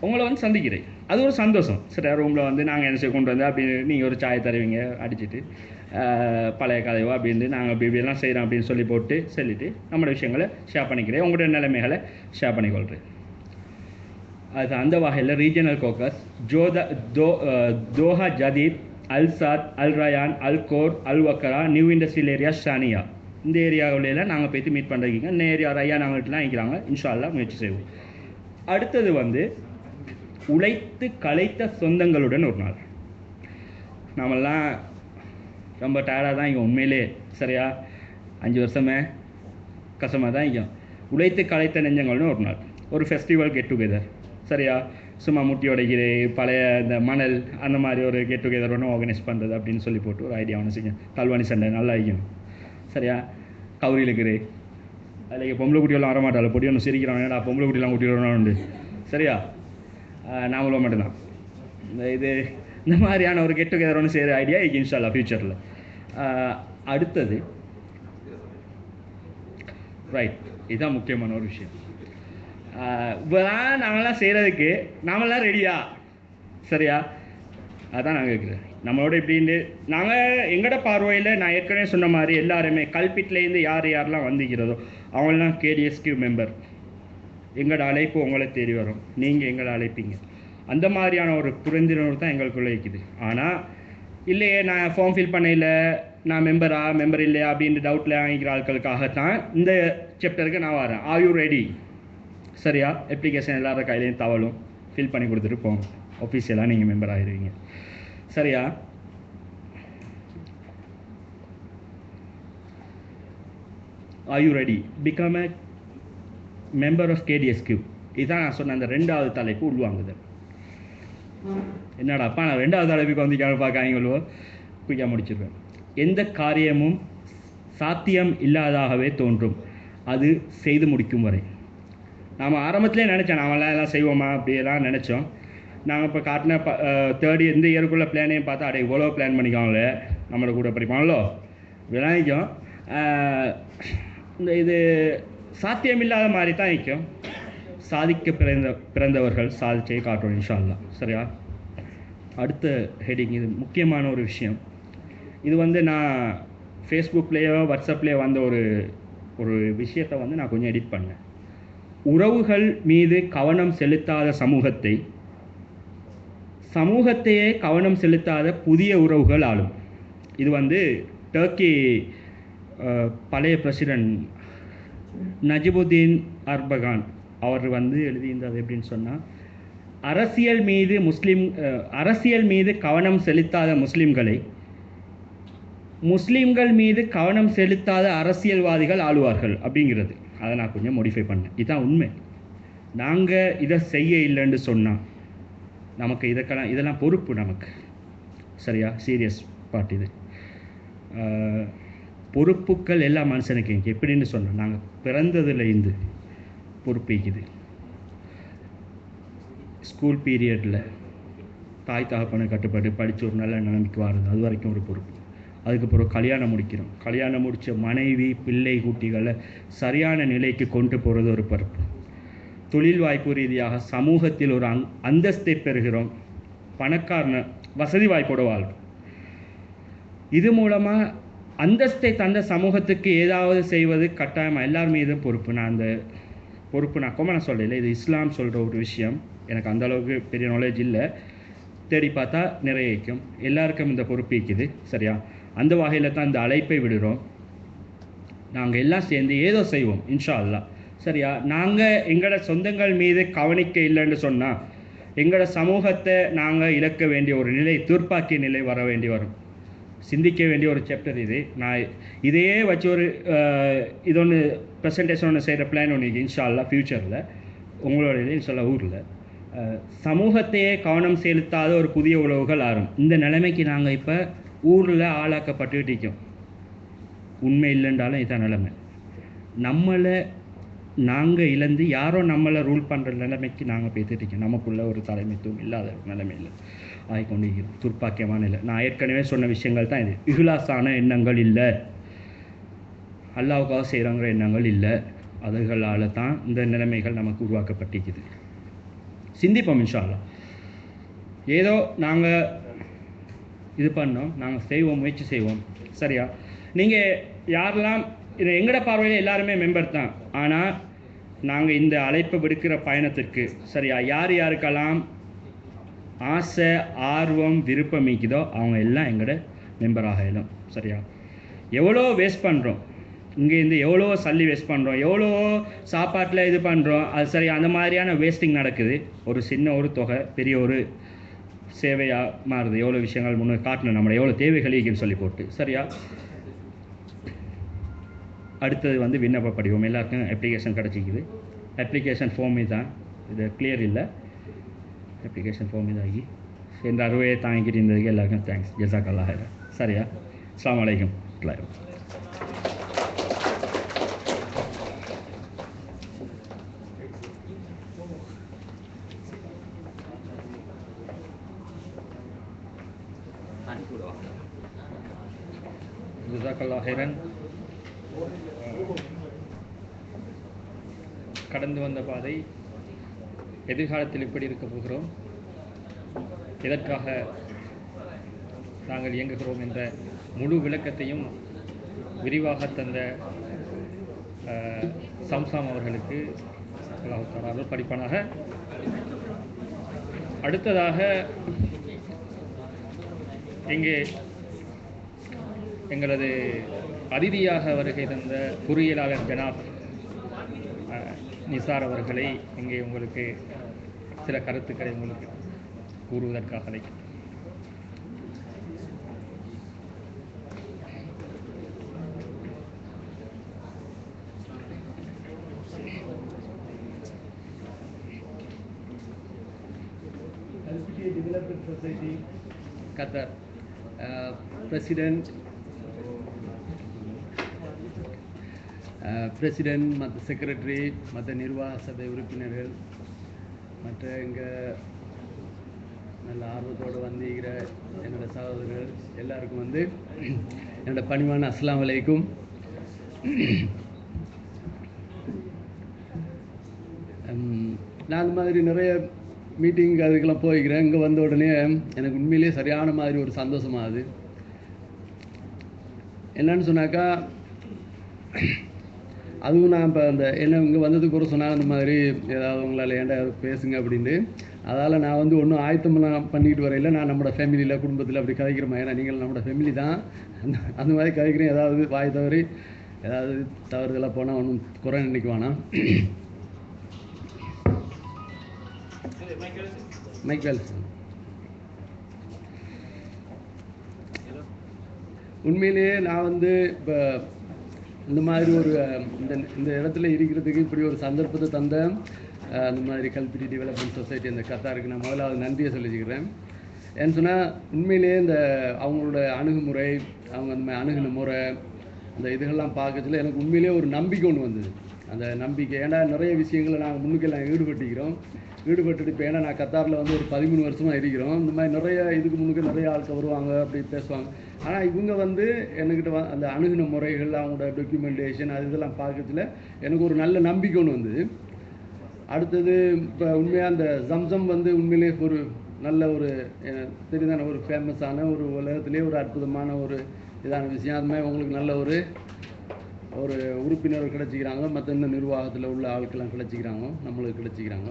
உங்களை வந்து சந்திக்கிறேன். அது ஒரு சந்தோஷம். சரியா? ரூமில் வந்து நாங்கள் என்ன செய்ய கொண்டு வந்து அப்படின்னு நீங்கள் ஒரு சாய் தருவீங்க அடிச்சுட்டு, பழைய கதையோ அப்படின்னு நாங்கள் இப்படிலாம் செய்கிறோம் அப்படின்னு சொல்லிட்டு நம்மளோட விஷயங்களை ஷேர் பண்ணிக்கிறேன், உங்களோட நிலைமைகளை ஷேர் பண்ணிக்கொள்கிறேன். அது அந்த வகையில் ரீஜனல் கோக்கஸ் தோஹா ஜதீத், அல்சாத், அல் ரயான், அல் கோர், அல் வக்கரா, நியூ இண்டஸ்ட்ரியல் ஏரியா, ஷானியா, இந்த ஏரியாவிலாம் நாங்கள் போய்த்து மீட் பண்ணுறீங்க. இந்த ஏரியா ரயான் அவங்கள்ட்டலாம் இருக்கிறாங்க. இன்ஷா அல்லாஹ் முயற்சி செய்வோம். அடுத்தது வந்து உழைத்து களைத்த சொந்தங்களுடன் ஒரு நாள். நாமெல்லாம் ரொம்ப டயர்டாக தான் இங்கே உண்மையிலே. சரியா? 5 வருஷமே கஷ்டமாக தான் இங்கே. உழைத்து களைத்த நெஞ்சங்கள்னு ஒரு நாள், ஒரு ஃபெஸ்டிவல் கெட் டுகெதர். சரியா? சும்மா முட்டி உடைக்கிற பழைய இந்த மணல் அந்த மாதிரி ஒரு கெட் டுகெதர் ஒன்று ஆர்கனைஸ் பண்ணுறது அப்படின்னு சொல்லி போட்டு ஒரு ஐடியா ஒன்று செய்யும். தல்வானி சண்டை நல்லா இருக்கும். சரியா? கவுரியில் இருக்கிறே அதில் பொம்பளை குட்டியெல்லாம் வரமாட்டாள், பொடி ஒன்று சிரிக்கிறான், ஏன்னா பொம்பளை குட்டியெல்லாம் கூட்டிட்டு உண்டு. சரியா? நாமளும் மட்டும்தான் இந்த மாதிரியான ஒரு கெட் டுகெதர் ஒன்று செய்கிற ஐடியா இன்ஷா அல்லாஹ் ஃபியூச்சரில். அடுத்தது ரைட், இதுதான் முக்கியமான ஒரு விஷயம். இப்போதான் நாங்களாம் செய்கிறதுக்கு நாமெல்லாம் ரெடியா? சரியா? அதான் நாங்கள் கேட்குறேன். நம்மளோட இப்படின்னு நாங்கள் எங்களோட பார்வையில் நான் ஏற்கனவே சொன்ன மாதிரி எல்லாருமே கல்பிட்லேருந்து யாரெல்லாம் வந்துக்கிறதோ அவங்களாம் கேடிஎஸ்கியூ மெம்பர். எங்களோட அழைப்பு உங்களை தேடி வரும், நீங்கள் எங்களை அழைப்பீங்க. அந்த மாதிரியான ஒரு புரிந்துணர்வு தான் எங்களுக்குள்ளே இருக்குது. ஆனால் இல்லையே நான் ஃபார்ம் ஃபில் பண்ணல, நான் மெம்பர் இல்லையா அப்படின்னு டவுட்டில் வாங்கிக்கிற ஆட்களுக்காகத்தான் இந்த சாப்டருக்கு நான் வரேன். R you ready? சரியா? அப்ளிகேஷன் எல்லாரோட கையிலையும் தவளும் ஃபில் பண்ணி கொடுத்துட்டு போங்க. ஆஃபீஷியலாக நீங்கள் மெம்பர் ஆகிடுவீங்க. சரியா? Are you ready become a member of KDSQ. இதுதான் நான் சொன்ன அந்த 2வது தலைப்பு உள்வாங்குதல். என்னடாப்பா நான் 2வது தலைப்புக்கு வந்து பார்க்காங்களோ குயிக்காக முடிச்சிருவேன். எந்த காரியமும் சாத்தியம் இல்லாததாகவே தோன்றும் அது செய்து முடிக்கும் வரை. நாம் ஆரம்பத்திலே நினச்சோம் நாமெல்லாம் எல்லாம் செய்வோமா அப்படியெல்லாம் நினச்சோம். நாங்கள் இப்போ காட்டின தேர்ட் இந்த இயருக்குள்ளே பிளானையும் பார்த்தா அடைய இவ்வளோ பிளான் பண்ணிக்காங்களே நம்மளை கூட படிப்பாங்களோ விளையாடிக்கும். இந்த இது சாத்தியமில்லாத மாதிரி தான் நிற்கும். சாதிக்க பிறந்தவர்கள் சாதிச்சே காட்டுறோம் இன்ஷா அல்லாஹ். சரியா? அடுத்த ஹெட்டிங், இது முக்கியமான ஒரு விஷயம். இது வந்து நான் ஃபேஸ்புக்லேயோ வாட்ஸ்அப்லேயோ வந்த ஒரு விஷயத்தை வந்து நான் கொஞ்சம் எடிட் பண்ணேன். உறவுகள் மீது கவனம் செலுத்தாத சமூகத்தையே கவனம் செலுத்தாத புதிய உறவுகள் ஆளும். இது வந்து டர்க்கி பழைய பிரசிடென்ட் நஜிபுதீன் அர்பகான் அவர் வந்து எழுதியிருந்தது எப்படின்னு சொன்னால், அரசியல் மீது கவனம் செலுத்தாத முஸ்லீம்கள் மீது கவனம் செலுத்தாத அரசியல்வாதிகள் ஆளுவார்கள் அப்படிங்கிறது. அதை நான் கொஞ்சம் மோடிஃபை பண்ணேன். இதுதான் உண்மை. நாங்கள் இதை செய்ய இல்லைன்னு சொன்னால் நமக்கு இதெல்லாம் பொறுப்பு நமக்கு. சரியா? சீரியஸ் பார்ட் இது. பொறுப்புக்கள் எல்லா மனுஷனுக்கு எப்படின்னு சொன்னால் நாங்கள் பிறந்ததில் இருந்து பொறுப்பிக்குது. ஸ்கூல் பீரியடில் தாய் தகப்பனை கட்டுப்பாடு படித்து ஒரு நல்ல நிலைமைக்கு வாருது, அது வரைக்கும் ஒரு பொறுப்பு. அதுக்கப்புறம் கல்யாணம் முடிக்கிறோம். கல்யாணம் முடித்த மனைவி பிள்ளை குட்டிகளை சரியான நிலைக்கு கொண்டு போகிறது ஒரு பொறுப்பு. தொழில் வாய்ப்பு ரீதியாக சமூகத்தில் ஒரு அந்தஸ்தை பெறுகிறோம். பணக்காரன வசதி வாய்ப்போடு வாழ்கிறோம். இது மூலமாக அந்தஸ்தை தந்த சமூகத்துக்கு ஏதாவது செய்வது கட்டாயமாக எல்லார் மீதும் பொறுப்பு. நான் அந்த பொறுப்பு நான் கொமனா சொல்லலை, இது இஸ்லாம் சொல்கிற ஒரு விஷயம். எனக்கு அந்தளவுக்கு பெரிய நாலேஜ் இல்லை, தேடி பார்த்தா நிறைய இருக்கும். எல்லாருக்கும் இந்த பொறுப்பு இருக்குது. சரியா? அந்த வகையில் தான் இந்த அழைப்பை விடுறோம். நாங்கள் எல்லாம் சேர்ந்து ஏதோ செய்வோம் இன்ஷா அல்லாஹ். சரியா? நாங்கள் எங்களோட சொந்தங்கள் மீது கவனிக்க இல்லைன்னு சொன்னால் எங்களோட சமூகத்தை நாங்கள் இழக்க வேண்டிய ஒரு நிலை, தூர்ப்பாக்கிய நிலை வர வேண்டி வரும். சிந்திக்க வேண்டிய ஒரு சாப்டர் இது. நான் இதையே வச்சு ஒரு இது ஒன்று ப்ரெசன்டேஷன் ஒன்று செய்கிற பிளான் ஒன்று இன்ஷா அல்லாஹ் ஃப்யூச்சரில் உங்களோட இது இன்ஷா அல்லாஹ் ஊரில் சமூகத்தையே கவனம் செலுத்தாத ஒரு புதிய உறவுகள் ஆறும். இந்த நிலைமைக்கு நாங்கள் இப்போ ஊரில் ஆளாக்கப்பட்டுக்கிட்டு இருக்கோம். உண்மை இல்லைன்றாலும் இதுதான் நிலைமை. நம்மளை நாங்கள் இழந்து யாரோ நம்மளை ரூல் பண்ணுற நிலைமைக்கு நாங்கள் பேசிட்டு இருக்கோம். நமக்குள்ள ஒரு தலைமைத்துவம் இல்லாத நிலைமையில் ஆகிக்கொண்டு இருக்கிறோம். துர்ப்பாக்கியமான இல்லை. நான் ஏற்கனவே சொன்ன விஷயங்கள் தான் இது. இஹ்லாஸான எண்ணங்கள் இல்லை, அல்லாஹ்வுக்காக செய்கிறவங்கிற எண்ணங்கள் இல்லை. அதுகளால் தான் இந்த நிலைமைகள் நமக்கு உருவாக்கப்பட்டிருக்குது. சிந்திப்போம் இன்ஷா அல்லாஹ். ஏதோ நாங்கள் இது பண்ணோம், நாங்கள் செய்வோம், முயற்சி செய்வோம். சரியா? நீங்கள் யாரெல்லாம் எங்களோட பார்வையில் எல்லாருமே மெம்பர் தான். ஆனால் நாங்கள் இந்த அழைப்பை விடுக்கிற பயணத்திற்கு சரியா யார் யாருக்கெல்லாம் ஆசை ஆர்வம் விருப்பம் மிக்குதோ அவங்க எல்லாம் எங்களோட மெம்பராக இயலும். சரியா? எவ்வளோ வேஸ்ட் பண்ணுறோம் இங்கேருந்து, எவ்வளோ சல்லி வேஸ்ட் பண்ணுறோம், எவ்வளோ சாப்பாட்டில் இது பண்ணுறோம். அது சரி, அந்த மாதிரியான வேஸ்டிங் நடக்குது. ஒரு சின்ன ஒரு தொகை பெரிய ஒரு சேவையாக மாறுது. எவ்வளோ விஷயங்கள் முன்னே காட்டணும், நம்மளை எவ்வளோ தேவைகள் இருக்குன்னு சொல்லி போட்டு. சரியா? அடுத்தது வந்து விண்ணப்ப படிவம். எல்லாருக்கும் அப்ளிகேஷன் கிடச்சிக்குது. அப்ளிகேஷன் ஃபார்ம் இதுதான். இது கிளியர் இல்லை. அப்ளிகேஷன் ஃபார்ம் இதாகி என்ற அறுவையை தாங்கிக்கிட்டு இருந்ததுக்கு எல்லாருக்கும் தேங்க்ஸ். ஜஸாக்கல்லாஹ் ஹைரன். சரியா? அஸ்ஸலாமு அலைக்கும். ஜஸாக்கல்லாஹ் ஹைரன். கடந்து வந்த பாதை, எதிர்காலத்தில் எப்படி இருக்க போகிறோம், எதற்காக நாங்கள் இயங்குகிறோம் என்ற முழு விளக்கத்தையும் விரிவாக தந்த சம்சாம் அவர்களுக்கு அல்லாஹ் தஆலா படிப்பானாக. அடுத்ததாக இங்கே எங்களது அதிதியாக வருகை தந்த பொறியியலாளர் ஜனாப் நிசார் அவர்களை இங்கே உங்களுக்கு சில கருத்துக்களை உங்களுக்கு கூறுவதற்காக அழைக்கிறேன். Development Society, Qatar, President, மற்ற செக்ரட்டரி, மற்ற நிர்வாக சபை உறுப்பினர்கள், மற்ற எங்கள் நல்ல ஆர்வத்தோடு வந்திருக்கிற என்னோட சகோதரர்கள் எல்லாருக்கும் என்னோட பணிவான அஸ்ஸலாமு அலைக்கும். நான் இந்த மாதிரி நிறைய மீட்டிங் அதுக்கெல்லாம் போய்க்கிறேன். இங்கே வந்த உடனே எனக்கு உண்மையிலேயே சரியான மாதிரி ஒரு சந்தோஷமாகுது. என்னன்னு சொன்னாக்கா, அதுவும் நான் இப்போ அந்த என்ன இங்கே வந்ததுக்கு ஒரு சொன்னாங்க இந்த மாதிரி ஏதாவது உங்களால் ஏன்டா பேசுங்க அப்படின்ட்டு. அதால் நான் ஒன்றும் ஆயத்தமெல்லாம் பண்ணிக்கிட்டு வரையில. நான் நம்மளோட ஃபேமிலியில் குடும்பத்தில் அப்படி கதைக்கிற மாதிரி, ஏன்னா நீங்கள் நம்மளோட ஃபேமிலி தான், அந்த மாதிரி கதைக்கிறேன். ஏதாவது வாய் தவறி ஏதாவது தவறுதலாக போனால் ஒன்றும் குறை நினைக்க வேணாம். மைக் வேல்ஸ் உண்மையிலேயே நான் இப்போ இந்த மாதிரி ஒரு இந்த இடத்துல இருக்கிறதுக்கு இப்படி ஒரு சந்தர்ப்பத்தை தந்த அந்த மாதிரி கல்பிட்டி டெவலப்மெண்ட் சொசைட்டி அந்த கத்தாருக்கு நான் முதலாவது நன்றியை சொல்லிச்சுக்கிறேன். ஏன்னு சொன்னால் உண்மையிலேயே இந்த அவங்களோட அணுகுமுறை, அவங்க அந்த மாதிரி அணுகுன முறை, அந்த இதுகள்லாம் பார்க்கறதுல எனக்கு உண்மையிலேயே ஒரு நம்பிக்கை ஒன்று வந்தது. அந்த நம்பிக்கை, ஏன்னா நிறைய விஷயங்களை நாங்கள் முன்னுக்கெல்லாம் ஈடுபட்டுட்டு இப்போ ஏன்னா நான் கத்தாரில் ஒரு 13 வருஷமாக இருக்கிறோம். இந்த மாதிரி நிறைய இதுக்கு முன்னுக்கு நிறைய ஆட்கள் வருவாங்க, அப்படி பேசுவாங்க. ஆனால் இவங்க என்கிட்ட அந்த அணுகுன முறைகள், அவங்களோட டாக்குமெண்டேஷன் அது இதெல்லாம் பார்க்கறதுல எனக்கு ஒரு நல்ல நம்பிக்கை ஒன்று வந்தது. அடுத்தது இப்போ உண்மையாக அந்த ஜம்சம் உண்மையிலே ஒரு நல்ல ஒரு தெரிந்தான ஒரு ஃபேமஸான ஒரு உலகத்திலே ஒரு அற்புதமான ஒரு இதான விஷயம். அது மாதிரி உங்களுக்கு நல்ல ஒரு உறுப்பினர் கிடைச்சிக்கிறாங்க, மற்ற இந்த நிர்வாகத்தில் உள்ள ஆட்கள்லாம் கிடைச்சிக்கிறாங்க, நம்மளுக்கு கிடைச்சிக்கிறாங்க.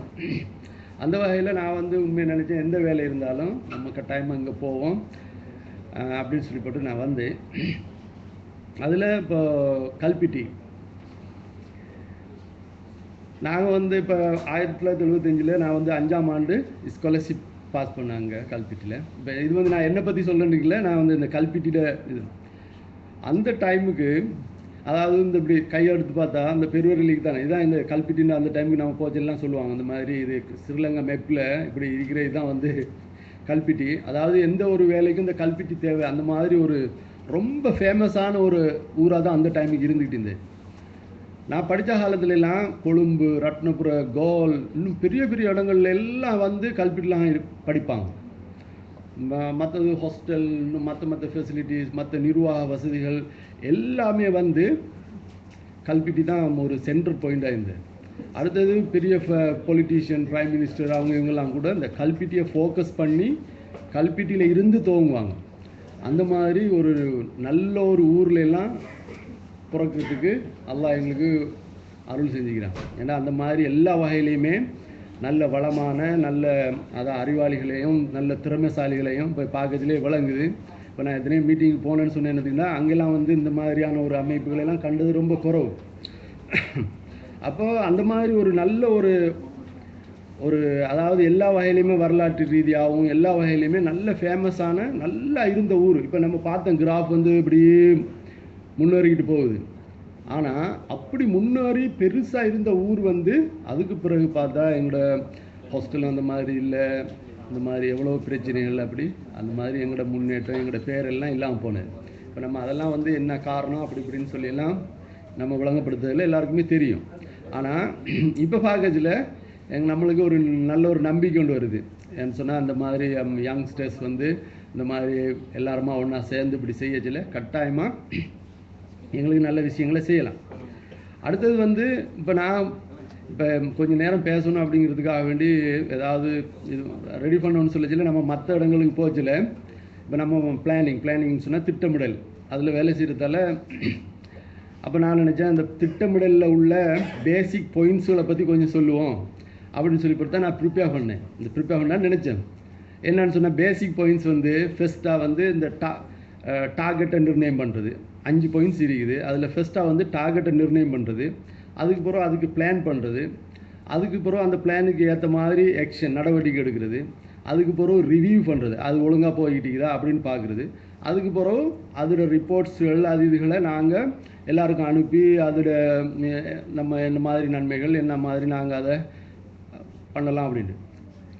அந்த வகையில் நான் உண்மையை நினச்சேன், எந்த வேலை இருந்தாலும் நம்ம கட்டாயமாக இங்கே போவோம் அப்படின்னு சொல்லிப்பட்டு நான் அதில் இப்போ கல்பிட்டி நாங்கள் இப்போ 1975 நான் 5ஆம் ஆண்டு ஸ்காலர்ஷிப் பாஸ் பண்ணாங்க கல்பிட்டியில். இப்போ இது நான் என்னை பற்றி சொல்லணுங்கள, நான் இந்த கல்பிட்டியில் இது அந்த டைமுக்கு, அதாவது இப்படி கையெடுத்து பார்த்தா அந்த பெருவரலிக்கு தானே இதுதான் இந்த கல்பிட்டின்னு அந்த டைமுக்கு நம்ம போச்செல்லாம் சொல்லுவாங்க. அந்த மாதிரி இது ஸ்ரீலங்கா மேப்பில் இப்படி இருக்கிற இதுதான் கல்பிட்டி. அதாவது எந்த ஒரு வேலைக்கும் இந்த கல்பிட்டி தேவை. அந்த மாதிரி ஒரு ரொம்ப ஃபேமஸான ஒரு ஊராக தான் அந்த டைமுக்கு இருந்துக்கிட்டு இருந்தது. நான் படித்த காலத்துலலாம் கொழும்பு, ரத்னபுர, கோல், இன்னும் பெரிய பெரிய இடங்கள்ல எல்லாம் கல்பிட்டிலாம் படிப்பாங்க. மற்றது ஹாஸ்டல், இன்னும் மற்ற ஃபெசிலிட்டிஸ், மற்ற நிர்வாக வசதிகள் எல்லாமே கல்பிட்டி தான் ஒரு சென்டர் பாயிண்டாக இருந்தது. அடுத்தது பெரிய பொலிட்டீஷியன், பிரைம் மினிஸ்டர், இவங்கெல்லாம் கூட இந்த கல்பிட்டியை ஃபோக்கஸ் பண்ணி கல்பிட்டியில் இருந்து துவங்குவாங்க. அந்த மாதிரி ஒரு நல்ல ஒரு ஊரில் எல்லாம் பிறக்கிறதுக்கு அல்லாஹ் எங்களுக்கு அருள் செஞ்சுக்கிறான். ஏன்னா அந்த மாதிரி எல்லா வகையிலையுமே நல்ல வளமான நல்ல அறிவாளிகளையும் நல்ல திறமைசாலிகளையும் இப்போ பார்க்கறதுலே விளங்குது. இப்போ நான் எத்தனையோ மீட்டிங் போனேன்னு சொன்னேன்னா அங்கெல்லாம் இந்த மாதிரியான ஒரு அமைப்புகளெல்லாம் கண்டது ரொம்ப குறவு. அப்போது அந்த மாதிரி ஒரு நல்ல ஒரு அதாவது எல்லா வகையிலையுமே வரலாற்று ரீதியாகவும் எல்லா வகையிலையுமே நல்ல ஃபேமஸான நல்லா இருந்த ஊர். இப்போ நம்ம பார்த்த கிராஃப் இப்படி முன்னேறிக்கிட்டு போகுது. ஆனால் அப்படி முன்னேறி பெருசாக இருந்த ஊர் அதுக்கு பிறகு பார்த்தா எங்களோட ஹாஸ்டல் அந்த மாதிரி இல்லை, இந்த மாதிரி எவ்வளோ பிரச்சனைகள், அப்படி அந்த மாதிரி எங்களோட முன்னேற்றம், எங்களோட பேரெல்லாம் இல்லாமல் போனது. இப்போ நம்ம அதெல்லாம் என்ன காரணம் அப்படி இப்படின்னு சொல்லியெல்லாம் நம்ம விளங்கப்படுத்துறதில்ல, எல்லாருக்குமே தெரியும். ஆனால் இப்போ பார்க்கறதுல நம்மளுக்கு ஒரு நல்ல ஒரு நம்பிக்கை கொண்டு வருது. ஏன்னு சொன்னால் அந்த மாதிரி யங்ஸ்டர்ஸ் இந்த மாதிரி எல்லாருமா ஒன்றா சேர்ந்து இப்படி செய்யச்சில் கட்டாயமாக எங்களுக்கு நல்ல விஷயங்களை செய்யலாம். அடுத்தது இப்போ நான் கொஞ்சம் நேரம் பேசணும் அப்படிங்கிறதுக்காக வேண்டி ஏதாவது இது ரெடி பண்ணணும்னு சொல்லச்சில நம்ம மற்ற இடங்களுக்கு போச்சில் இப்போ நம்ம பிளானிங்னு சொன்னால் திட்டமிடல், அதில் வேலை செய்கிறதால அப்போ நான் நினச்சேன் அந்த திட்டமிடலில் உள்ள பேசிக் பாயிண்ட்ஸுகளை பற்றி கொஞ்சம் சொல்லுவோம் அப்படின்னு சொல்லி தான் நான் ப்ரிப்பேர் பண்ணேன். இந்த ப்ரிப்பேர் பண்ணால் நினச்சேன் என்னன்னு சொன்னால் பேசிக் பாயிண்ட்ஸ் ஃபஸ்ட்டாக இந்த டார்கெட்டை நிர்ணயம் பண்ணுறது. 5 பாயிண்ட்ஸ் இருக்குது. அதில் ஃபஸ்ட்டாக டார்கெட்டை நிர்ணயம் பண்ணுறது, அதுக்கு பிறகு அதுக்கு பிளான் பண்ணுறது, அதுக்கு பிறகு அந்த பிளானுக்கு ஏற்ற மாதிரி ஆக்ஷன் நடவடிக்கை எடுக்கிறது, அதுக்கு பிறகு ரிவ்யூ பண்ணுறது, அது ஒழுங்காக போய்கிட்டுக்குதா அப்படின்னு பார்க்குறது, அதுக்கு பிறகு அதோட ரிப்போர்ட்ஸ்கள் இதுகளை நாங்கள் எல்லாருக்கும் அனுப்பி அதோட நம்ம என்ன மாதிரி நன்மைகள் என்ன மாதிரி நாங்கள் அதை பண்ணலாம் அப்படின்ட்டு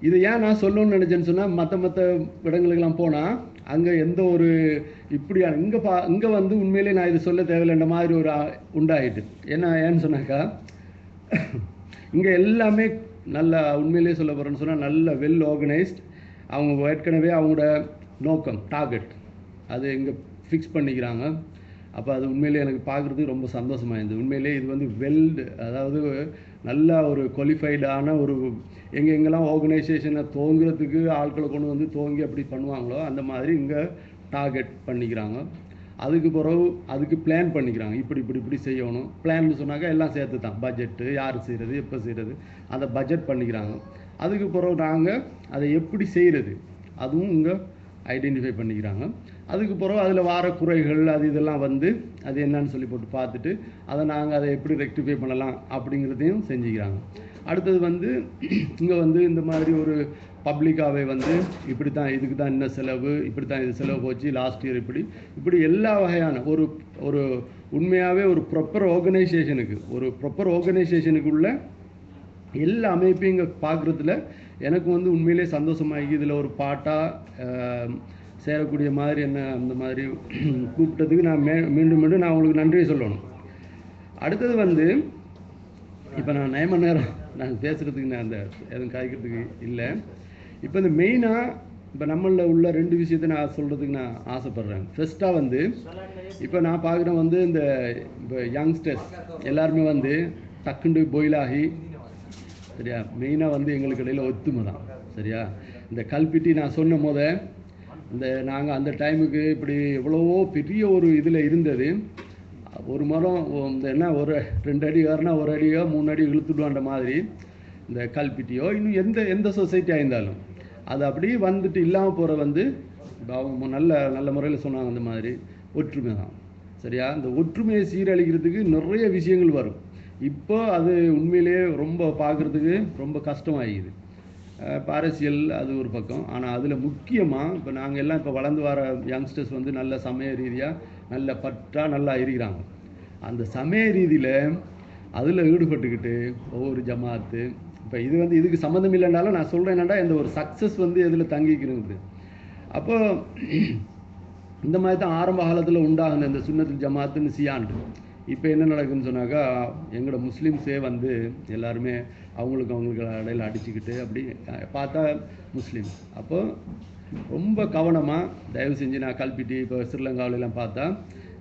இதை ஏன் நான் சொல்லணும்னு நினச்சேன்னு சொன்னால், மற்ற இடங்களுக்கெல்லாம் போனால் அங்கே எந்த ஒரு இப்படியான இங்கே வந்து உண்மையிலே நான் இது சொல்ல தேவையில்லைன்ற மாதிரி ஒரு உண்டாயிட்டு. ஏன்னு சொன்னாக்கா, இங்கே எல்லாமே நல்லா உண்மையிலே சொல்ல போகிறேன்னு சொன்னால் நல்ல வெல் ஆர்கனைஸ்ட். அவங்க ஏற்கனவே அவங்களோட நோக்கம் டார்கெட் அது இங்கே ஃபிக்ஸ் பண்ணிக்கிறாங்க. அப்போ அது உண்மையிலே எனக்கு பார்க்குறதுக்கு ரொம்ப சந்தோஷமாக இருந்தது. உண்மையிலே இது வந்து அதாவது நல்லா ஒரு குவாலிஃபைடான ஒரு எங்கெங்கெல்லாம் ஆர்கனைசேஷனை துவங்குறதுக்கு ஆட்களை கொண்டு வந்து துவங்கி அப்படி பண்ணுவாங்களோ அந்த மாதிரி இங்கே டார்கெட் பண்ணிக்கிறாங்க. அதுக்கு பிறகு அதுக்கு பிளான் பண்ணிக்கிறாங்க. இப்படி செய்யணும். பிளான்னு சொன்னாக்கா எல்லாம் சேர்த்து தான், பட்ஜெட்டு யார் செய்கிறது எப்போ செய்கிறது அதை பட்ஜெட் பண்ணிக்கிறாங்க. அதுக்கு பிறகு நாங்கள் அதை எப்படி செய்கிறது அதுவும் இங்கே ஐடென்டிஃபை பண்ணிக்கிறாங்க. அதுக்கு பிறகு அதில் வார குறைகள் இதெல்லாம் வந்து அது என்னன்னு சொல்லி போட்டு பார்த்துட்டு அதை எப்படி ரெக்டிஃபை பண்ணலாம் அப்படிங்கிறதையும் செஞ்சுக்கிறாங்க. அடுத்தது வந்து இங்கே வந்து இந்த மாதிரி ஒரு பப்ளிக்காகவே வந்து இப்படி தான் இதுக்கு தான் என்ன செலவு, இப்படி தான் இது செலவு போச்சு லாஸ்ட் இயர், இப்படி எல்லா வகையான ஒரு உண்மையாகவே ஒரு ப்ராப்பர் ஆர்கனைசேஷனுக்குள்ள எல்லா அமைப்பையும் இங்கே பார்க்குறதுல எனக்கு வந்து உண்மையிலே சந்தோஷமாகி இதில் ஒரு பாட்டாக சேரக்கூடிய மாதிரி என்ன அந்த மாதிரி கூப்பிட்டதுக்கு நான் மீண்டும் நான் உங்களுக்கு நன்றியை சொல்லணும். அடுத்தது வந்து இப்போ நான் 9 மணி நேரம் நான் பேசுகிறதுக்கு நான் அந்த எதுவும் காய்க்கிறதுக்கு இல்லை. இப்போ இந்த மெயினாக இப்போ நம்மளில் உள்ள 2 விஷயத்தை நான் சொல்கிறதுக்கு நான் ஆசைப்பட்றேன். ஃபர்ஸ்ட்டாக வந்து இப்போ நான் பார்க்குறேன் வந்து இந்த இப்போ யங்ஸ்டர்ஸ் எல்லாருமே வந்து டக்குண்டு பாயிலாகி சரியா, மெயினாக வந்து எங்களுக்கு இடையில் ஒத்துமை தான் சரியா. இந்த கல்பிட்டி நான் சொன்ன இந்த நாங்கள் அந்த டைமுக்கு இப்படி எவ்வளவோ பெரிய ஒரு இதில் இருந்தது. ஒரு மரம் இந்த என்ன ஒரு 2 அடி ஏறினா 1 அடியோ 3 அடி இழுத்துடுவான்ற மாதிரி இந்த கல்பிட்டியோ இன்னும் எந்த சொசைட்டியாக இருந்தாலும் அது அப்படியே வந்துட்டு இல்லாமல் போகிற வந்து அவங்க நல்ல முறையில் சொன்னாங்க. அந்த மாதிரி ஒற்றுமை தான் சரியா. இந்த ஒற்றுமையை சீரழிக்கிறதுக்கு நிறைய விஷயங்கள் வரும். இப்போ அது உண்மையிலேயே ரொம்ப பார்க்குறதுக்கு ரொம்ப கஷ்டமாகிடுது. அரசியல் அது ஒரு பக்கம். ஆனால் அதில் முக்கியமாக இப்போ நாங்கள் எல்லாம் இப்போ வளர்ந்து வர யங்ஸ்டர்ஸ் வந்து நல்ல சமய ரீதியாக நல்ல நல்லா இருக்கிறாங்க. அந்த சமய ரீதியில் அதில் ஈடுபட்டுக்கிட்டு ஒவ்வொரு ஜமாத்து இப்போ இது வந்து இதுக்கு சம்மந்தம் இல்லைனாலும் நான் சொல்கிறேன் என்னடா இந்த ஒரு சக்ஸஸ் வந்து எதில் தங்கிக்கிறது. அப்போ இந்த மாதிரி தான் ஆரம்ப காலத்தில் உண்டாகுன இந்த சுன்னத்துல் ஜமாத்துன்னு சியாண்டு. இப்போ என்ன நடக்குதுன்னு சொன்னாக்கா எங்களோட முஸ்லீம்ஸே வந்து எல்லாருமே அவங்களுக்கு இடையில அடிச்சுக்கிட்டு அப்படி பார்த்தா முஸ்லீம்ஸ். அப்போ ரொம்ப கவனமாக தயவு செஞ்சு நான் கல்பிட்டி இப்போ ஸ்ரீலங்காவிலெல்லாம் பார்த்தா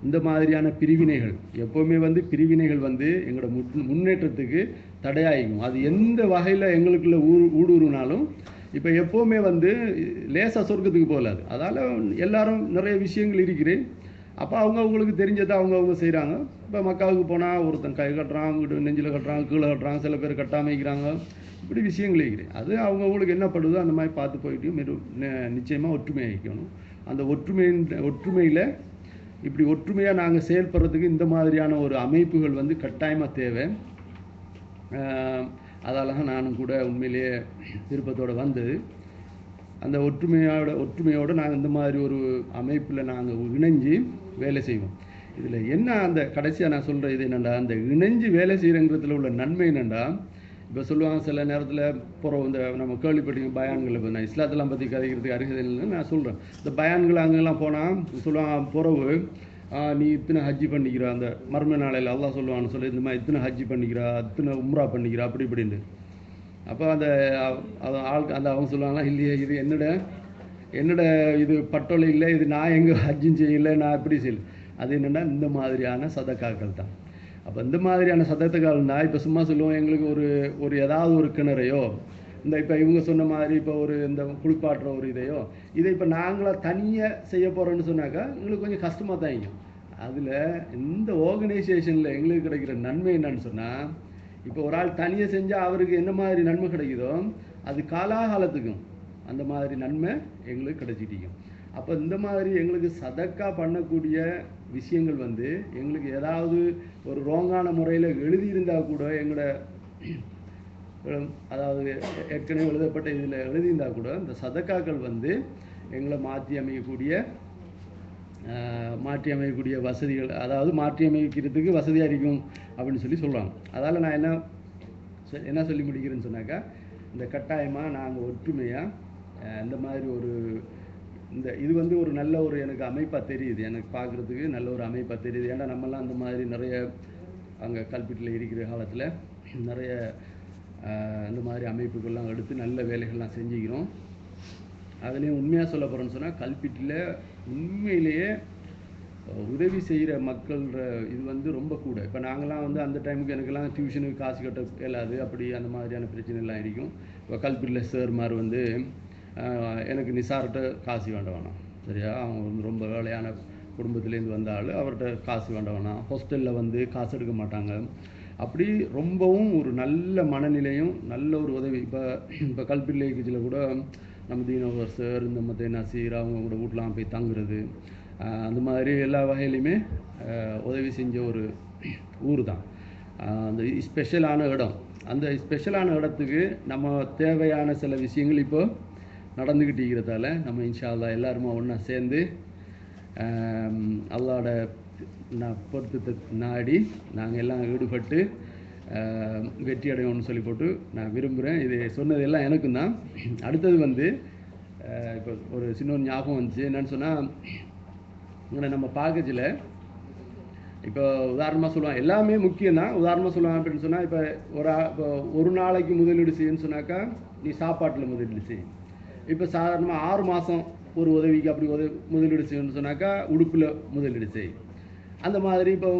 இந்த மாதிரியான பிரிவினைகள் எப்போவுமே வந்து பிரிவினைகள் வந்து எங்களோட முன்னேற்றத்துக்கு தடையாகும். அது எந்த வகையில் எங்களுக்குள்ள ஊடுருவினாலும் இப்போ எப்போவுமே வந்து லேசாக சொர்க்கத்துக்கு போகலாது. அதால் எல்லாரும் நிறைய விஷயங்கள் இருக்கிறேன். அப்போ அவங்களுக்கு தெரிஞ்சதை அவங்க செய்கிறாங்க. இப்போ மக்காவுக்கு போனால் ஒருத்தன் கை கட்டுறான், வீட்டு நெஞ்சில் கட்டுறாங்க, கீழே கட்டுறாங்க, சில பேர் கட்டாமைக்கிறாங்க. இப்படி விஷயங்கள் இருக்கிறேன். அது அவங்களுக்கு என்ன படுதோ அந்த மாதிரி பார்த்து போயிட்டு நிச்சயமாக ஒற்றுமை ஆகிக்கணும். அந்த ஒற்றுமையில் இப்படி ஒற்றுமையாக நாங்கள் செயல்படுறதுக்கு இந்த மாதிரியான ஒரு அமைப்புகள் வந்து கட்டாயமாக தேவை. அதால் தான் நானும் கூட உண்மையிலேயே விருப்பத்தோடு வந்தது. அந்த ஒற்றுமையோடு நாங்கள் இந்த மாதிரி ஒரு அமைப்பில் நாங்கள் இணைஞ்சு வேலை செய்வோம். இதில் என்ன அந்த கடைசியாக நான் சொல்கிற இது என்னென்னா, அந்த இணைஞ்சு வேலை செய்கிறங்கிறதுல உள்ள நன்மை என்னென்னா, இப்போ சொல்லுவாங்க சில நேரத்தில் இந்த நம்ம கேள்விப்பட்டிருக்க பயான்களை இப்போ நான் இஸ்லாத்தெல்லாம் பற்றி கதைக்கிறதுக்கு அருகதை இல்லைன்னு நான் சொல்கிறேன். இந்த பயான்கள் அங்கெல்லாம் போனால் சொல்லுவாங்க பிறகு நீ இத்தனை ஹஜ்ஜி பண்ணிக்கிறா, அந்த மர்ம நாளையில் அல்லாஹ் சொல்லுவான்னு சொல்லி இந்த மாதிரி இத்தனை ஹஜ்ஜி பண்ணிக்கிறா, இத்தனை உம்ரா பண்ணிக்கிறா அப்படி இப்படின்னு. அப்போ அந்த அவங்க சொல்லுவாங்களா, இல்லையே இது என்னோட இது பட்டோலை இல்லை, இது நான் எங்கே ஹஜ்ஜும் செய்யலை, நான் எப்படி செய்யலை. அது என்னென்னா இந்த மாதிரியான சதக்காக்கள் தான். அப்போ இந்த மாதிரியான சதக்காக்கள்னா இப்போ சும்மா சொல்லுவோம் எங்களுக்கு ஒரு ஏதாவது ஒரு கிணறையோ இப்போ இவங்க சொன்ன மாதிரி இப்போ இந்த குளிப்பாட்டுற ஒரு இதை இப்போ நாங்களாக தனியாக செய்ய போகிறோன்னு சொன்னாக்கா எங்களுக்கு கொஞ்சம் கஷ்டமாக தான் இருக்கும். அதில் இந்த ஆர்கனைசேஷனில் எங்களுக்கு கிடைக்கிற நன்மை என்னன்னு சொன்னால், இப்போ ஒரு ஆள் தனியாக செஞ்சால் அவருக்கு என்ன மாதிரி நன்மை கிடைக்குதோ அது காலாகாலத்துக்கும் அந்த மாதிரி நன்மை எங்களுக்கு கிடைச்சிட்டிக்கும். அப்போ இந்த மாதிரி எங்களுக்கு சதக்கா பண்ணக்கூடிய விஷயங்கள் வந்து எங்களுக்கு ஏதாவது ஒரு ரோங்கான முறையில் எழுதியிருந்தால் கூட எங்களோட அதாவது ஏற்கனவே எழுதப்பட்ட இதில் எழுதியிருந்தால் கூட இந்த சதக்காக்கள் வந்து எங்களை மாற்றி அமைக்கக்கூடிய வசதிகள், அதாவது மாற்றி அமைக்கிறதுக்கு வசதியாக இருக்கும் அப்படின்னு சொல்கிறாங்க. அதால் நான் என்ன சொல்லி முடிக்கிறேன்னு சொன்னாக்கா, இந்த கட்டாயமாக நாங்கள் ஒற்றுமையாக இந்த மாதிரி ஒரு இது வந்து ஒரு நல்ல ஒரு எனக்கு அமைப்பாக தெரியுது, எனக்கு பார்க்குறதுக்கு நல்ல ஒரு அமைப்பாக தெரியுது. ஏன்னா நம்மலாம் அந்த மாதிரி நிறைய அங்கே கல்பிட்டில் இருக்கிற காலத்தில் நிறைய இந்த மாதிரி அமைப்புகள்லாம் எடுத்து நல்ல வேலைகள்லாம் செஞ்சுக்கிறோம். அதுலேயும் உண்மையாக சொல்ல போகிறோன்னு சொன்னால் கல்பிட்டில் உண்மையிலேயே உதவி செய்கிற மக்கள்ன்ற இது வந்து ரொம்ப கூட. இப்போ நாங்களாம் வந்து அந்த டைமுக்கு எனக்கெல்லாம் டியூஷனுக்கு காசு கட்ட இயலாது, அப்படி அந்த மாதிரியான பிரச்சனைலாம் இருக்கும். இப்போ கல்பிட்டில் சார் மாதிரி வந்து எனக்கு நிசார்கிட்ட காசு வேண்டாம், சரியா? அவங்க வந்து ரொம்ப வேலையான குடும்பத்துலேருந்து வந்த ஆள், அவர்கிட்ட காசு வேண்டாம். ஹாஸ்டலில் வந்து காசு எடுக்க மாட்டாங்க. அப்படி ரொம்பவும் ஒரு நல்ல மனநிலையும் நல்ல ஒரு உதவி. இப்போ கல்பிட்டில் ஏகேஜியில் கூட நம்ம தீனவர் சார், இந்த மற்ற நசீர் அவங்க கூட வீட்லாம் போய் தங்குறது, அந்த மாதிரி எல்லா வகையிலையுமே உதவி செஞ்ச ஒரு ஊர் தான் அந்த ஸ்பெஷலான இடம். அந்த ஸ்பெஷலான இடத்துக்கு நம்ம தேவையான சில விஷயங்கள் இப்போ நடந்துக்கிட்டு இருக்கிறதால நம்ம இன்ஷா அல்லாஹ் எல்லாருமே ஒன்றா சேர்ந்து அல்லாஹ்வோட பொருத்தத்தை நாடி நாங்கள் எல்லாம் ஈடுபட்டு வெற்றி அடையணும்னு சொல்லி போட்டு நான் விரும்புகிறேன். இது சொன்னது எல்லாம் எனக்கும் தான். அடுத்தது வந்து இப்போ ஒரு சின்ன ஒரு ஞாபகம் வந்துச்சு. என்னன்னு சொன்னால், இங்கே நம்ம பாக்கேஜில் இப்போ உதாரணமாக சொல்லுவாங்க, எல்லாமே முக்கியம் தான். உதாரணமாக சொல்லுவாங்க அப்படின்னு சொன்னால், இப்போ ஒரு நாளைக்கு முதலீடு செய்யணும்னு சொன்னாக்கா நீ சாப்பாட்டில் முதலீடு செய். இப்போ சாதாரணமாக 6 மாதம் ஒரு உதவிக்கு அப்படி முதலீடு செய்யணும்னு சொன்னாக்கா உடுப்பில் முதலீடு செய். அந்த மாதிரி இப்போ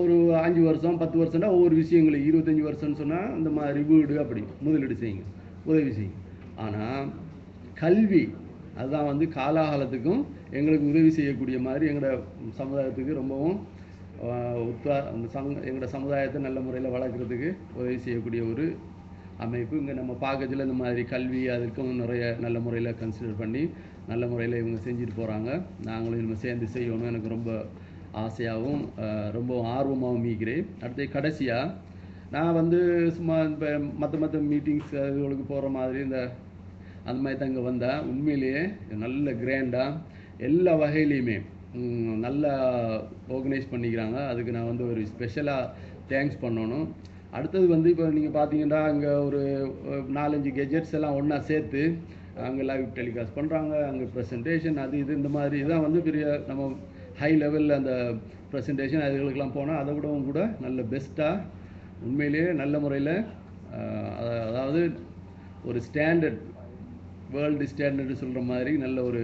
ஒரு 5 வருஷம் 10 வருஷம்னா ஒவ்வொரு விஷயங்களும் 25 வருஷம்னு சொன்னால் இந்த மாதிரி வீடு அப்படி முதலீடு செய்யுங்க, உதவி செய்யுங்க. ஆனால் கல்வி அதுதான் வந்து காலாகாலத்துக்கும் எங்களுக்கு உதவி செய்யக்கூடிய மாதிரி எங்களோட சமுதாயத்துக்கு ரொம்பவும் எங்களோட சமுதாயத்தை நல்ல முறையில் வளர்க்குறதுக்கு உதவி செய்யக்கூடிய ஒரு அமைப்பு. இங்கே நம்ம பாக்கேஜில் இந்த மாதிரி கல்வி அதற்கும் நிறைய நல்ல முறையில் கன்சிடர் பண்ணி நல்ல முறையில் இவங்க செஞ்சுட்டு போகிறாங்க. நாங்களும் இனிமேல் சேர்ந்து செய்யணும் எனக்கு ரொம்ப ஆசையாகவும் ரொம்ப ஆர்வமாகவும் இருக்கிறேன். அடுத்து கடைசியாக நான் வந்து சும்மா இப்போ மற்ற மீட்டிங்ஸ் இதுகளுக்கு போகிற மாதிரி அந்த மாதிரி தான் இங்கே வந்தால் உண்மையிலேயே நல்ல கிராண்டாக எல்லா வகையிலையுமே நல்லா ஆர்கனைஸ் பண்ணிக்கிறாங்க. அதுக்கு நான் வந்து ஒரு ஸ்பெஷலாக தேங்க்ஸ் பண்ணணும். அடுத்தது வந்து இப்போ நீங்கள் பார்த்தீங்கன்னா அங்கே ஒரு 4-5 கெஜெட்ஸ் எல்லாம் ஒன்றா சேர்த்து அங்கே லைவ் டெலிகாஸ்ட் பண்ணுறாங்க. அங்கே ப்ரெசன்டேஷன் அது இது இந்த மாதிரி இதான் வந்து பெரிய நம்ம ஹை லெவலில் அந்த ப்ரெசன்டேஷன் அதுகளுக்கெல்லாம் போனால் அதை விடவும் கூட நல்ல பெஸ்ட்டாக உண்மையிலேயே நல்ல முறையில் அதாவது ஒரு ஸ்டாண்டர்ட் வேர்ல்டு ஸ்டாண்டர்டு சொல்கிற மாதிரி நல்ல ஒரு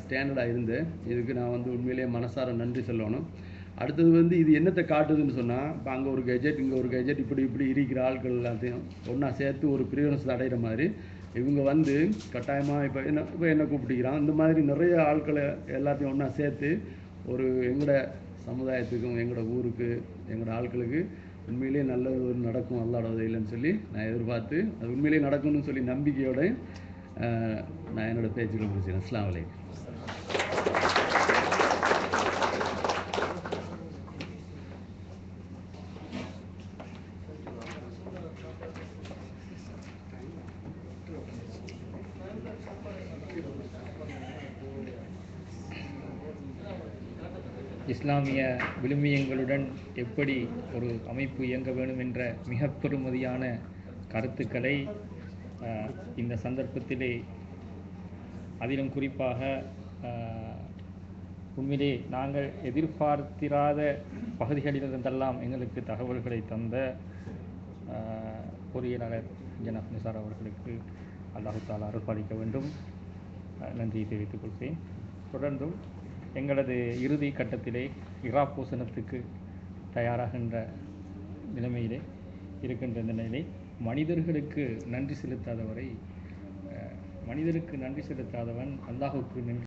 ஸ்டாண்டர்டாக இருந்தேன். இதுக்கு நான் வந்து உண்மையிலேயே மனசார நன்றி சொல்லணும். அடுத்தது வந்து இது என்னத்தை காட்டுதுன்னு சொன்னால், இப்போ அங்கே ஒரு கெஜெட் இங்கே ஒரு கெஜெட் இப்படி இருக்கிற ஆட்கள் எல்லாத்தையும் ஒன்றா சேர்த்து ஒரு பிரிவினஸ் அடைகிற மாதிரி இவங்க வந்து கட்டாயமாக இப்போ என்ன கூப்பிட்டுக்கிறான் இந்த மாதிரி நிறைய ஆட்களை எல்லாத்தையும் ஒன்றா சேர்த்து ஒரு எங்களோட சமுதாயத்துக்கும் எங்களோட ஊருக்கு எங்களோட ஆட்களுக்கு உண்மையிலேயே நல்ல ஒரு நடக்கும் அல்லாஹ்வோட உதவியில்லைன்னு சொல்லி நான் எதிர்பார்த்து அது உண்மையிலேயே நடக்கும்னு சொல்லி நம்பிக்கையோடு நான் என்னோட பேச்சுக்கள் முடிச்சிடுறேன். அஸ்ஸலாமு அலைக்கும். இஸ்லாமிய விழுமியங்களுடன் எப்படி ஒரு அமைப்பு இயங்க வேண்டும் என்ற மிக பெருமதியான கருத்துக்களை இந்த சந்தர்ப்பத்திலே அதிலும் குறிப்பாக உண்மையிலே நாங்கள் எதிர்பார்த்திராத பகுதிகளிலிருந்தெல்லாம் எங்களுக்கு தகவல்களை தந்த பொறியியலாளர் ஜனாப் நிசார் அவர்களுக்கு அல்லாஹு தஆலா அருள்பாலிக்க வேண்டும், நன்றியை தெரிவித்துக் கொள்கிறேன். தொடர்ந்தும் எங்களது இறுதி கட்டத்திலே இறா பூசணத்துக்கு தயாராகின்ற நிலைமையிலே இருக்கின்ற இந்த நிலை மனிதருக்கு நன்றி செலுத்தாதவன் அல்லாஹுக்கு நன்றி